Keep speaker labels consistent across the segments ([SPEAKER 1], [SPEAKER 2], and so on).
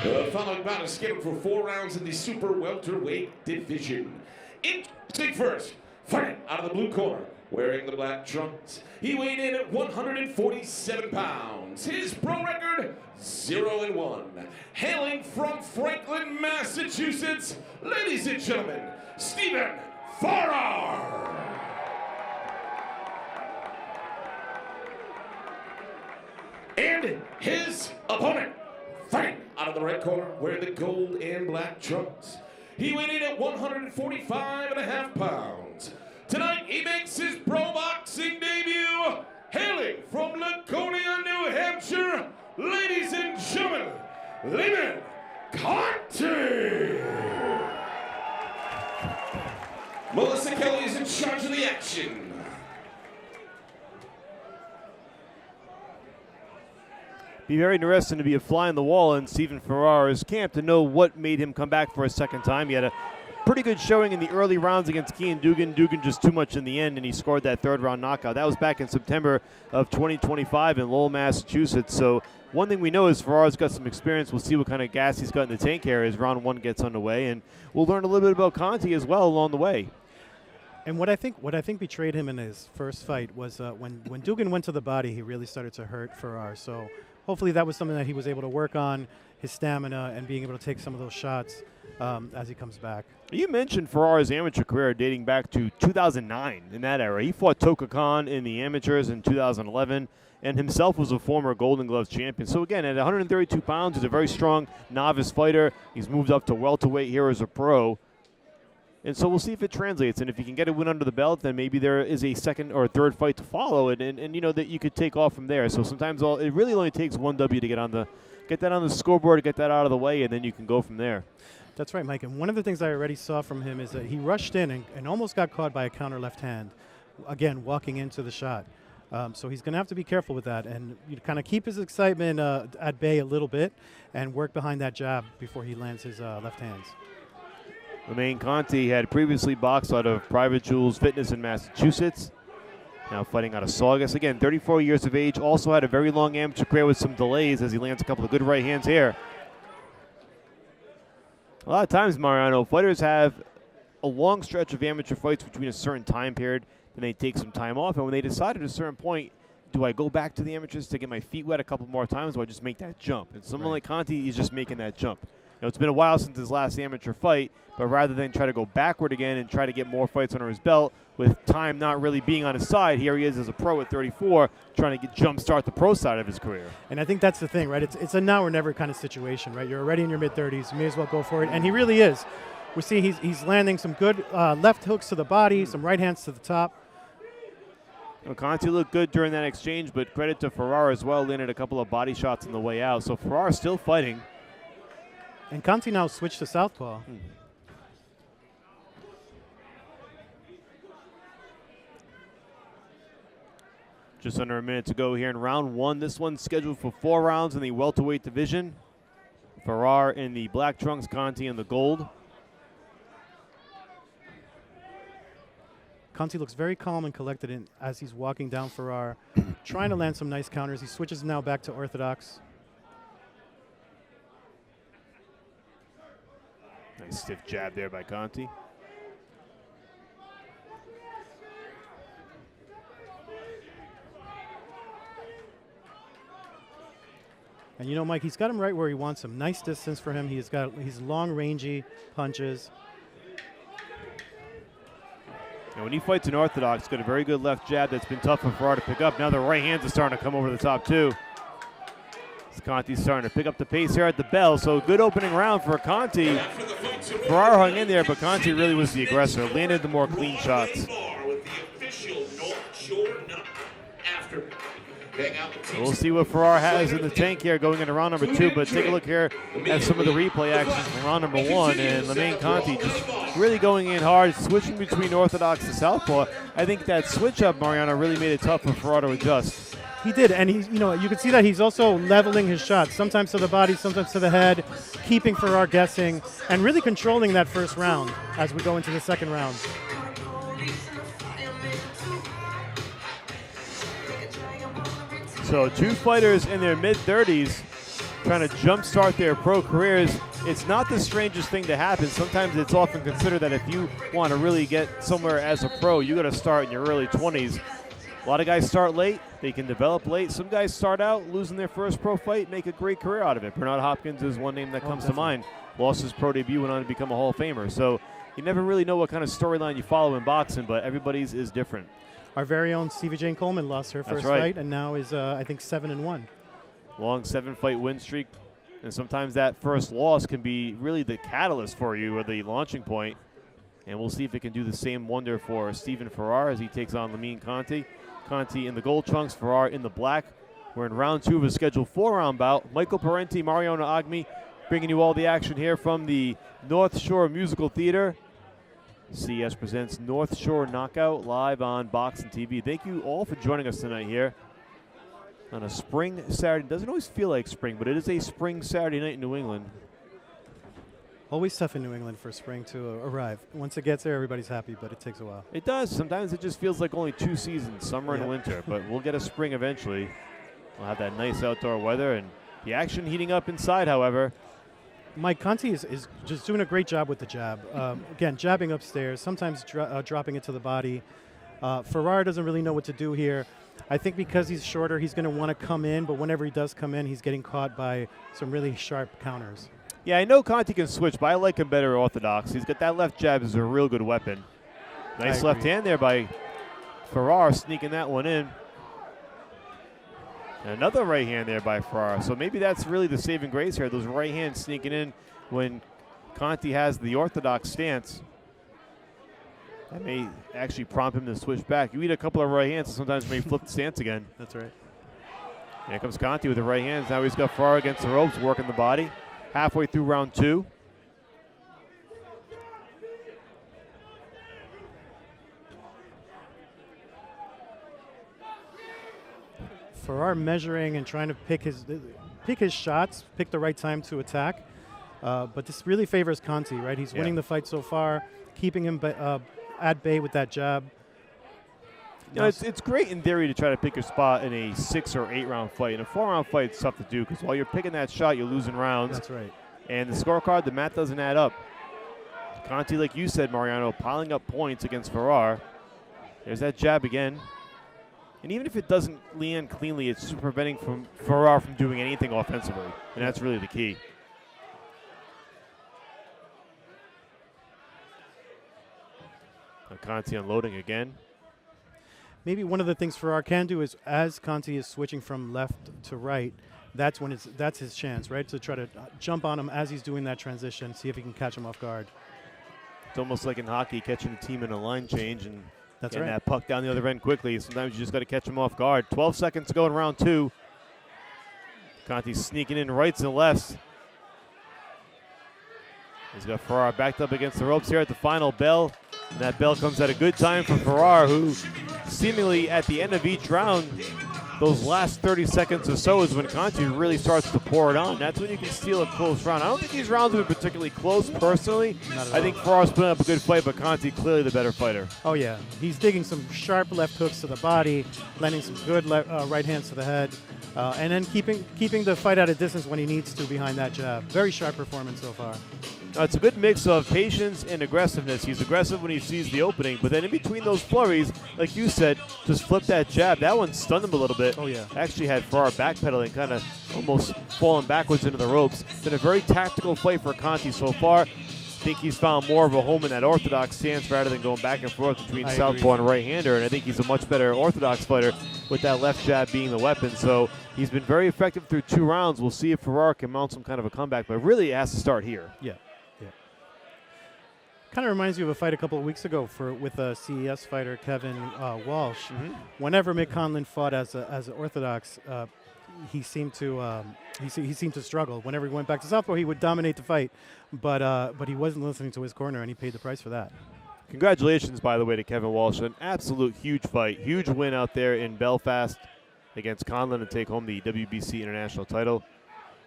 [SPEAKER 1] The following bout is scheduled for 4 rounds in the super welterweight division. Introducing first, fighting out of the blue corner, wearing the black trunks. He weighed in at 147 pounds. His pro record, 0-1. Hailing from Franklin, Massachusetts, ladies and gentlemen, Stephen Farrar. And his opponent, fighting out of the red corner, wearing the gold and black trunks. He weighed in at 145.5 pounds. Tonight, he makes his pro boxing debut, hailing from Laconia, New Hampshire, ladies and gentlemen, Lamin Conte. Melissa Kelly is in charge of the action.
[SPEAKER 2] Be very interesting to be a fly on the wall in Stephen Farrar's camp to know what made him come back for a second time. He had a pretty good showing in the early rounds against Kean Dugan. Dugan just too much in the end, and he scored that third-round knockout. That was back in September of 2025 in Lowell, Massachusetts. So one thing we know is Farrar's got some experience. We'll see what kind of gas he's got in the tank here as round one gets underway, and we'll learn a little bit about Conte as well along the way.
[SPEAKER 3] And what I think betrayed him in his first fight was when Dugan went to the body, he really started to hurt Farrar. So hopefully that was something that he was able to work on, his stamina and being able to take some of those shots as he comes back.
[SPEAKER 2] You mentioned Farrar's amateur career dating back to 2009 in that era. He fought Toka Khan in the amateurs in 2011 and himself was a former Golden Gloves champion. So again, at 132 pounds, he's a very strong novice fighter. He's moved up to welterweight here as a pro. And so we'll see if it translates. And if he can get a win under the belt, then maybe there is a second or third fight to follow. And you know, that you could take off from there. So sometimes it really only takes one W to get that on the scoreboard, get that out of the way, and then you can go from there.
[SPEAKER 3] That's right, Mike. And one of the things I already saw from him is that he rushed in and almost got caught by a counter left hand, again, walking into the shot. So he's going to have to be careful with that and kind of keep his excitement at bay a little bit and work behind that jab before he lands his left hands.
[SPEAKER 2] Lamin Conte had previously boxed out of Private Jewels Fitness in Massachusetts. Now fighting out of Saugus. Again, 34 years of age. Also had a very long amateur career with some delays as he lands a couple of good right hands here. A lot of times, Mariano, fighters have a long stretch of amateur fights between a certain time period, then they take some time off, and when they decide at a certain point, do I go back to the amateurs to get my feet wet a couple more times, or do I just make that jump? And someone like Conte is just making that jump. You know, it's been a while since his last amateur fight, but rather than try to go backward again and try to get more fights under his belt, with time not really being on his side, here he is as a pro at 34, trying to jumpstart the pro side of his career.
[SPEAKER 3] And I think that's the thing, right? It's a now or never kind of situation, right? You're already in your mid-30s, you may as well go for it, and he really is. We see he's landing some good left hooks to the body, some right hands to the top.
[SPEAKER 2] Well, Conte looked good during that exchange, but credit to Farrar as well, landed a couple of body shots on the way out. So Farrar still fighting.
[SPEAKER 3] And Conte now switched to southpaw.
[SPEAKER 2] Just under a minute to go here in round one. This one's scheduled for 4 rounds in the welterweight division. Farrar in the black trunks, Conte in the gold.
[SPEAKER 3] Conte looks very calm and collected as he's walking down Farrar, trying to land some nice counters. He switches now back to orthodox.
[SPEAKER 2] Nice stiff jab there by Conte.
[SPEAKER 3] And you know, Mike, he's got him right where he wants him. Nice distance for him. He's long, rangy punches.
[SPEAKER 2] And when he fights an orthodox, he's got a very good left jab that's been tough for Farrar to pick up. Now the right hands are starting to come over the top too. Conte's starting to pick up the pace here at the bell. So good opening round for Conte. Farrar hung in there, but Conte really was the aggressor. Landed the more clean shots. We'll see what Farrar has in the tank here going into round number 2, but take a look here at some of the replay action from round number 1, and Lamin Conte just really going in hard, switching between orthodox and southpaw. I think that switch up, Mariano, really made it tough for Farrar to adjust.
[SPEAKER 3] He did, and he's, you know, you can see that he's also leveling his shots, sometimes to the body, sometimes to the head, keeping Farrar guessing, and really controlling that first round as we go into the second round. So
[SPEAKER 2] 2 fighters in their mid-30s. trying to jumpstart their pro careers, it's not the strangest thing to happen. Sometimes it's often considered that if you want to really get somewhere as a pro, you got to start in your early 20s. A lot of guys start late. They can develop late. Some guys start out losing their first pro fight, make a great career out of it. Bernard Hopkins is one name that comes to mind. Lost his pro debut, went on to become a Hall of Famer. So you never really know what kind of storyline you follow in boxing, but everybody's is different.
[SPEAKER 3] Our very own Stevie Jane Coleman lost her first fight and now is, I think, 7-1.
[SPEAKER 2] Long 7-fight win streak. And sometimes that first loss can be really the catalyst for you or the launching point. And we'll see if it can do the same wonder for Stephen Farrar as he takes on Lamin Conte. Conte in the gold trunks, Farrar in the black. We're in round 2 of a scheduled 4-round bout. Michael Parenti, Mariano Agmi bringing you all the action here from the North Shore Musical Theater. CES presents North Shore Knockout live on Boxing TV. Thank you all for joining us tonight here on a spring Saturday. It doesn't always feel like spring, but it is a spring Saturday night in New England.
[SPEAKER 3] Always tough in New England for spring to arrive. Once it gets there, everybody's happy, but it takes a while.
[SPEAKER 2] It does. Sometimes it just feels like only 2 seasons, summer and winter, but we'll get a spring eventually. We'll have that nice outdoor weather and the action heating up inside, however.
[SPEAKER 3] Mike, Conte is just doing a great job with the jab. Again, jabbing upstairs, sometimes dropping it to the body. Farrar doesn't really know what to do here. I think because he's shorter, he's going to want to come in, but whenever he does come in, he's getting caught by some really sharp counters.
[SPEAKER 2] Yeah, I know Conte can switch, but I like him better orthodox. He's got that left jab is a real good weapon. Nice left hand there by Farrar, sneaking that one in. And another right hand there by Farrar. So maybe that's really the saving grace here, those right hands sneaking in when Conte has the orthodox stance. That may actually prompt him to switch back. You eat a couple of right hands, and sometimes maybe flip the stance again.
[SPEAKER 3] That's right.
[SPEAKER 2] Here comes Conte with the right hands. Now he's got Farrar against the ropes, working the body. Halfway through round 2.
[SPEAKER 3] Farrar measuring and trying to pick his shots, pick the right time to attack. But this really favors Conte, right? He's winning the fight so far, keeping him at bay with that jab.
[SPEAKER 2] You know, it's great in theory to try to pick your spot in a 6 or 8 round fight. In a 4-round fight, it's tough to do because while you're picking that shot, you're losing rounds.
[SPEAKER 3] That's right.
[SPEAKER 2] And the scorecard, the math doesn't add up. Conte, like you said, Mariano, piling up points against Farrar. There's that jab again. And even if it doesn't land cleanly, it's just preventing Farrar from doing anything offensively. And that's really the key. Conte unloading again.
[SPEAKER 3] Maybe one of the things Farrar can do is, as Conte is switching from left to right, that's his chance, right? To try to jump on him as he's doing that transition, see if he can catch him off guard.
[SPEAKER 2] It's almost like in hockey, catching a team in a line change and
[SPEAKER 3] getting
[SPEAKER 2] that puck down the other end quickly. Sometimes you just got to catch him off guard. 12 seconds to go in round 2. Conte sneaking in rights and lefts. He's got Farrar backed up against the ropes here at the final bell. And that bell comes at a good time for Farrar, who seemingly at the end of each round, those last 30 seconds or so is when Conte really starts to pour it on. That's when you can steal a close round. I don't think these rounds have been particularly close personally. I think Farrar's putting up a good fight, but Conte clearly the better fighter.
[SPEAKER 3] Oh, yeah. He's digging some sharp left hooks to the body, landing some good right hands to the head, and then keeping the fight at a distance when he needs to behind that jab. Very sharp performance so far.
[SPEAKER 2] It's a good mix of patience and aggressiveness. He's aggressive when he sees the opening, but then in between those flurries, like you said, just flip that jab. That one stunned him a little bit.
[SPEAKER 3] Oh, yeah.
[SPEAKER 2] Actually had Farrar backpedaling, kind of almost falling backwards into the ropes. Been a very tactical fight for Conte so far. I think he's found more of a home in that orthodox stance rather than going back and forth between southpaw and right-hander, and I think he's a much better orthodox fighter with that left jab being the weapon. So he's been very effective through 2 rounds. We'll see if Farrar can mount some kind of a comeback, but really it has to start here.
[SPEAKER 3] Yeah. Kind of reminds you of a fight a couple of weeks ago with a CES fighter, Kevin Walsh. Mm-hmm. Whenever Mick Conlon fought as an orthodox, he seemed to struggle. Whenever he went back to southpaw, he would dominate the fight, but he wasn't listening to his corner, and he paid the price for that.
[SPEAKER 2] Congratulations, by the way, to Kevin Walsh. An absolute huge fight, huge win out there in Belfast against Conlon to take home the WBC International title.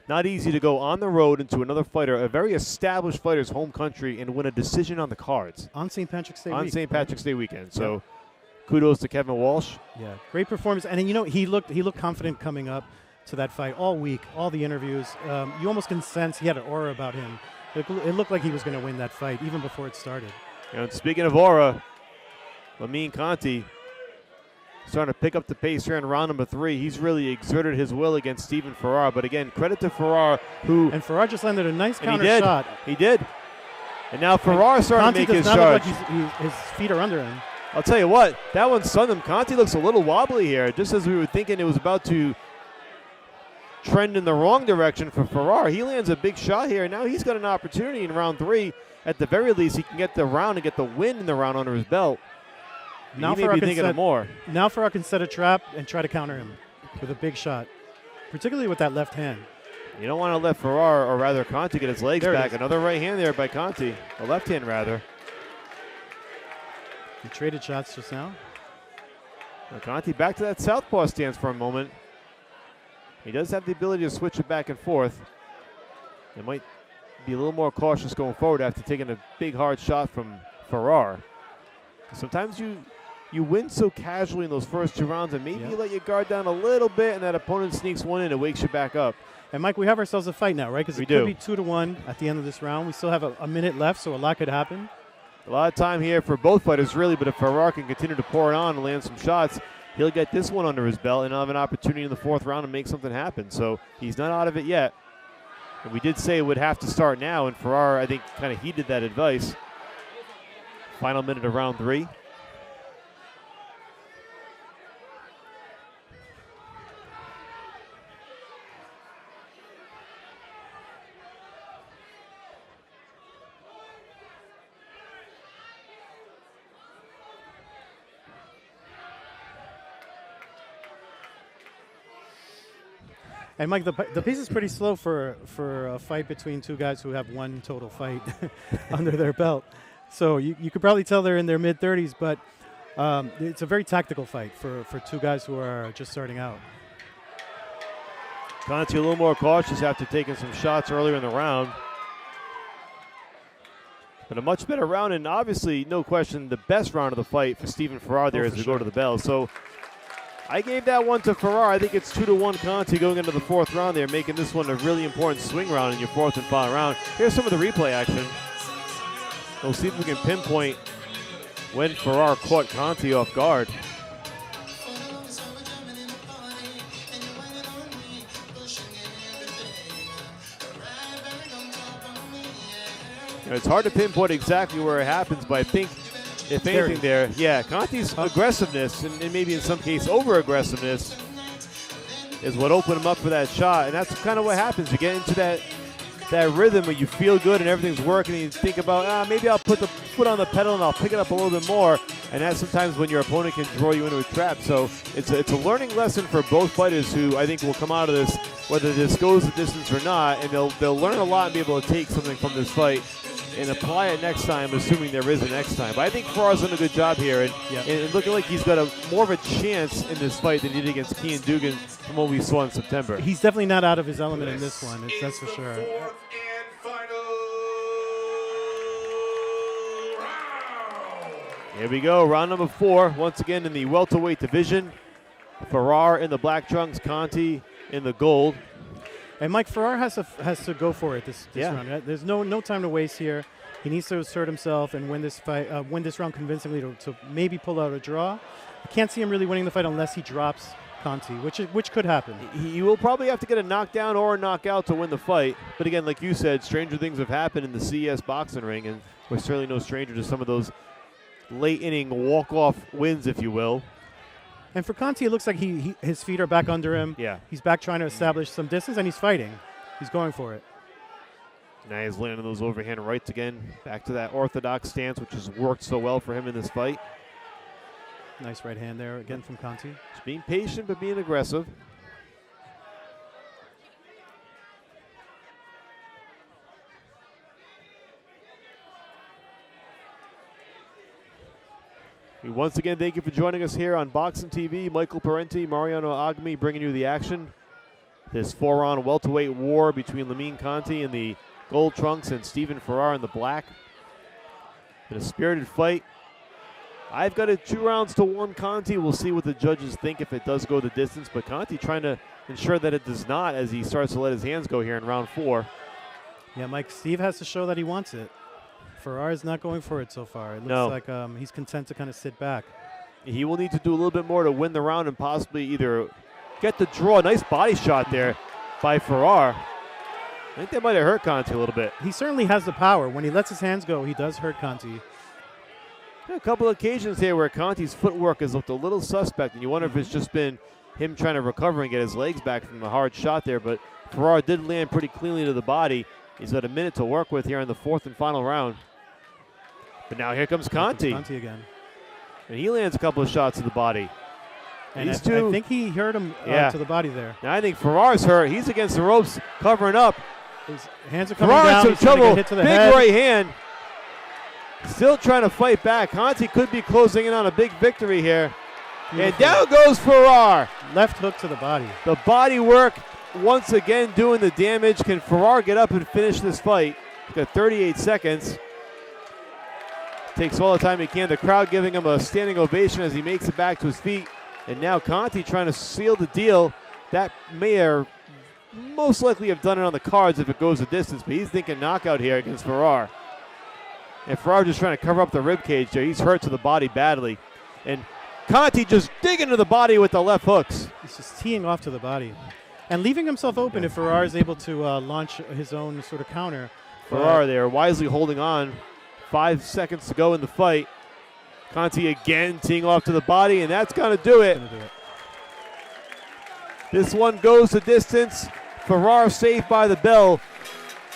[SPEAKER 2] Not easy to go on the road into another fighter, a very established fighter's home country, and win a decision on the cards.
[SPEAKER 3] On St. Patrick's Day
[SPEAKER 2] On St. Patrick's Day weekend. So kudos to Kevin Walsh.
[SPEAKER 3] Yeah, great performance. And, you know, he looked confident coming up. to that fight all week, all the interviews. You almost can sense he had an aura about him. It looked like he was going to win that fight even before it started.
[SPEAKER 2] And speaking of aura, Lamin Conte starting to pick up the pace here in round number 3. He's really exerted his will against Stephen Farrar. But again, credit to Farrar, who...
[SPEAKER 3] And Farrar just landed a nice counter
[SPEAKER 2] he
[SPEAKER 3] shot.
[SPEAKER 2] He did. And now Farrar starting to make his
[SPEAKER 3] charge.
[SPEAKER 2] charge.
[SPEAKER 3] Does not look like his feet are under him.
[SPEAKER 2] I'll tell you what, that one stunned him. Conte looks a little wobbly here, just as we were thinking it was about to trend in the wrong direction for Farrar. He lands a big shot here, and now he's got an opportunity in round 3. At the very least, he can get the round and get the win in the round under his belt.
[SPEAKER 3] Now
[SPEAKER 2] he may be thinking of more.
[SPEAKER 3] Now Farrar can set a trap and try to counter him with a big shot, particularly with that left hand.
[SPEAKER 2] You don't want to let Farrar, or rather Conte, get his legs
[SPEAKER 3] There it
[SPEAKER 2] back.
[SPEAKER 3] is.
[SPEAKER 2] Another right hand there by Conte. A left hand, rather.
[SPEAKER 3] He traded shots just now.
[SPEAKER 2] Now Conte back to that southpaw stance for a moment. He does have the ability to switch it back and forth. It might be a little more cautious going forward after taking a big hard shot from Farrar. Sometimes you win so casually in those first 2 rounds, and maybe you let your guard down a little bit, and that opponent sneaks one in and wakes you back up.
[SPEAKER 3] And Mike, we have ourselves a fight now, right? Because
[SPEAKER 2] We
[SPEAKER 3] it
[SPEAKER 2] do.
[SPEAKER 3] could be 2-1 at the end of this round. We still have a minute left, so a lot could happen.
[SPEAKER 2] A lot of time here for both fighters, really, but if Farrar can continue to pour it on and land some shots, he'll get this one under his belt and have an opportunity in the 4th round to make something happen. So he's not out of it yet. And we did say it would have to start now, and Farrar, I think, kind of heeded that advice. Final minute of round 3.
[SPEAKER 3] And Mike, the pace is pretty slow for a fight between 2 guys who have 1 total fight under their belt. So you could probably tell they're in their mid-30s, but it's a very tactical fight for 2 guys who are just starting out.
[SPEAKER 2] Conte a little more cautious after taking some shots earlier in the round. But a much better round, and obviously, no question, the best round of the fight for Stephen Farrar there as we go to the bell. So I gave that one to Farrar. I think it's 2-1 Conte going into the 4th round there, making this one a really important swing round in your 4th and final round. Here's some of the replay action. We'll see if we can pinpoint when Farrar caught Conte off guard. It's hard to pinpoint exactly where it happens, but I think, if anything there, Conte's aggressiveness, and maybe in some case over-aggressiveness, is what opened him up for that shot. And that's kind of what happens. You get into that rhythm where you feel good and everything's working, and you think about, maybe I'll put the foot on the pedal and I'll pick it up a little bit more. And that's sometimes when your opponent can draw you into a trap. So it's a learning lesson for both fighters who I think will come out of this, whether this goes the distance or not, and they'll learn a lot and be able to take something from this fight and apply it next time, assuming there is a next time. But I think Farrar's done a good job here, and looking like he's got more of a chance in this fight than he did against Kean Dugan from what we saw in September.
[SPEAKER 3] He's definitely not out of his element in this one, that's for sure.
[SPEAKER 1] 4th and final round.
[SPEAKER 2] Here we go, round number 4, once again in the welterweight division. Farrar in the black trunks, Conte in the gold.
[SPEAKER 3] And Mike, Farrar has to go for it this round. There's no time to waste here. He needs to assert himself and win this fight, win this round convincingly to maybe pull out a draw. I can't see him really winning the fight unless he drops Conte, which could happen.
[SPEAKER 2] He will probably have to get a knockdown or a knockout to win the fight. But again, like you said, stranger things have happened in the CES boxing ring, and we're certainly no stranger to some of those late-inning walk-off wins, if you will.
[SPEAKER 3] And for Conte, it looks like his feet are back under him.
[SPEAKER 2] Yeah.
[SPEAKER 3] He's back trying to establish some distance, and he's fighting. He's going for it.
[SPEAKER 2] Now he's landing those overhand rights again. Back to that orthodox stance, which has worked so well for him in this fight.
[SPEAKER 3] Nice right hand there again from Conte.
[SPEAKER 2] Just being patient, but being aggressive. We once again thank you for joining us here on Boxing TV. Michael Parenti, Mariano Agmi bringing you the action. This 4-round welterweight war between Lamin Conte in the gold trunks and Stephen Farrar in the black. In a spirited fight. I've got it 2-1 Conte. We'll see what the judges think if it does go the distance. But Conte trying to ensure that it does not as he starts to let his hands go here in round 4.
[SPEAKER 3] Yeah, Mike, Steve has to show that he wants it. Farrar is not going for it so far. It looks like he's content to kind of sit back.
[SPEAKER 2] He will need to do a little bit more to win the round and possibly either get the draw. Nice body shot there by Farrar. I think that might have hurt Conte a little bit.
[SPEAKER 3] He certainly has the power. When he lets his hands go, he does hurt Conte.
[SPEAKER 2] A couple of occasions here where Conte's footwork has looked a little suspect, and you wonder if it's just been him trying to recover and get his legs back from the hard shot there. But Farrar did land pretty cleanly to the body. He's got a minute to work with here in the 4th and final round. But now here comes Conte.
[SPEAKER 3] Conte again.
[SPEAKER 2] And he lands a couple of shots to the body.
[SPEAKER 3] And I think he hurt him to the body there.
[SPEAKER 2] Now I think Farrar's hurt. He's against the ropes, covering up.
[SPEAKER 3] His hands are coming
[SPEAKER 2] Farrar
[SPEAKER 3] down.
[SPEAKER 2] in some trouble.
[SPEAKER 3] Hit to the
[SPEAKER 2] big
[SPEAKER 3] head.
[SPEAKER 2] right hand. Still trying to fight back. Conte could be closing in on a big victory here.
[SPEAKER 3] Beautiful.
[SPEAKER 2] And down goes Farrar.
[SPEAKER 3] Left hook to the body.
[SPEAKER 2] The body work once again doing the damage. Can Farrar get up and finish this fight? He's got 38 seconds. Takes all the time he can. The crowd giving him a standing ovation as he makes it back to his feet. And now Conte trying to seal the deal. That may most likely have done it on the cards if it goes the distance, but he's thinking knockout here against Farrar. And Farrar just trying to cover up the rib cage there. He's hurt to the body badly. And Conte just digging to the body with the left hooks.
[SPEAKER 3] He's just teeing off to the body. And leaving himself open if Farrar is able to launch his own sort of counter.
[SPEAKER 2] Farrar there wisely holding on. 5 seconds to go in the fight. Conte again teeing off to the body, and that's going to do it. This one goes the distance. Farrar saved by the bell,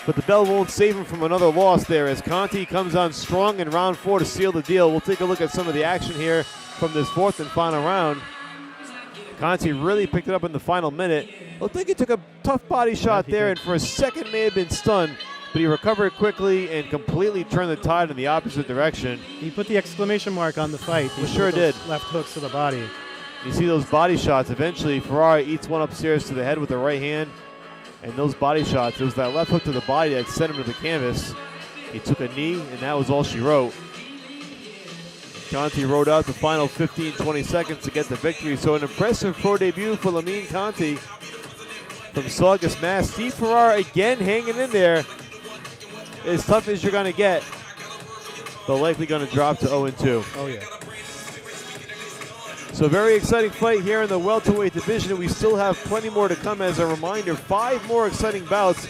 [SPEAKER 2] but the bell won't save him from another loss there as Conte comes on strong in round 4 to seal the deal. We'll take a look at some of the action here from this 4th and final round. Conte really picked it up in the final minute. I think he took a tough body shot there, and for a second may have been stunned. But he recovered quickly and completely turned the tide in the opposite direction.
[SPEAKER 3] He put the exclamation mark on the fight.
[SPEAKER 2] He sure did.
[SPEAKER 3] Left hooks to the body.
[SPEAKER 2] You see those body shots. Eventually, Farrar eats one upstairs to the head with the right hand. And those body shots, it was that left hook to the body that sent him to the canvas. He took a knee, and that was all she wrote. Conte rode out the final 15, 20 seconds to get the victory. So an impressive pro debut for Lamin Conte from Saugus, Mass. Steve Farrar again hanging in there. As tough as you're going to get, but likely going to drop to 0-2.
[SPEAKER 3] Oh, yeah.
[SPEAKER 2] So very exciting fight here in the welterweight division. We still have plenty more to come. As a reminder, 5 more exciting bouts,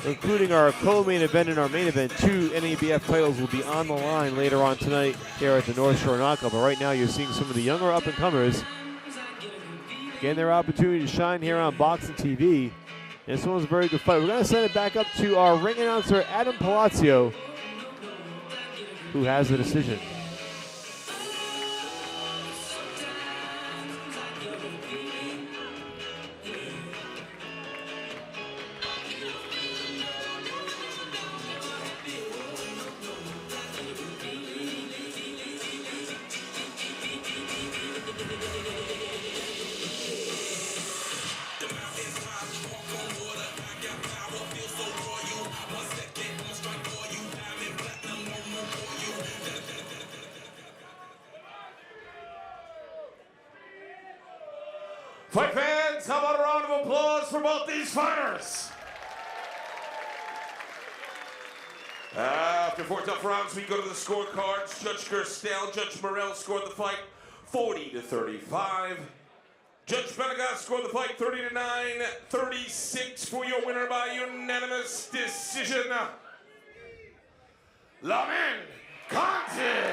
[SPEAKER 2] including our co-main event and our main event. 2 NABF titles will be on the line later on tonight here at the North Shore Knockout. But right now you're seeing some of the younger up-and-comers getting their opportunity to shine here on Boxing TV. And this one was a very good fight. We're going to send it back up to our ring announcer, Adam Palazzo, who has the decision.
[SPEAKER 1] Fight fans, how about a round of applause for both these fighters? After 4 tough rounds, we go to the scorecards. Judge Gerstel, Judge Morrell scored the fight 40-35. Judge Benegas scored the fight 30-9, 36 for your winner by unanimous decision. Lamin Conte.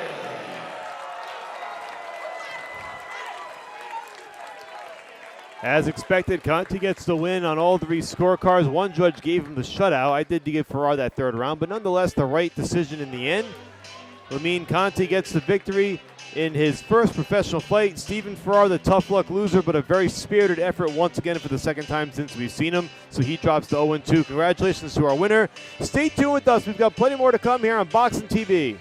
[SPEAKER 2] As expected, Conte gets the win on all 3 scorecards. One judge gave him the shutout. I did give Farrar that 3rd round, but nonetheless, the right decision in the end. Lamin Conte gets the victory in his first professional fight. Stephen Farrar, the tough luck loser, but a very spirited effort once again for the 2nd time since we've seen him. So he drops to 0-2. Congratulations to our winner. Stay tuned with us. We've got plenty more to come here on Boxing TV.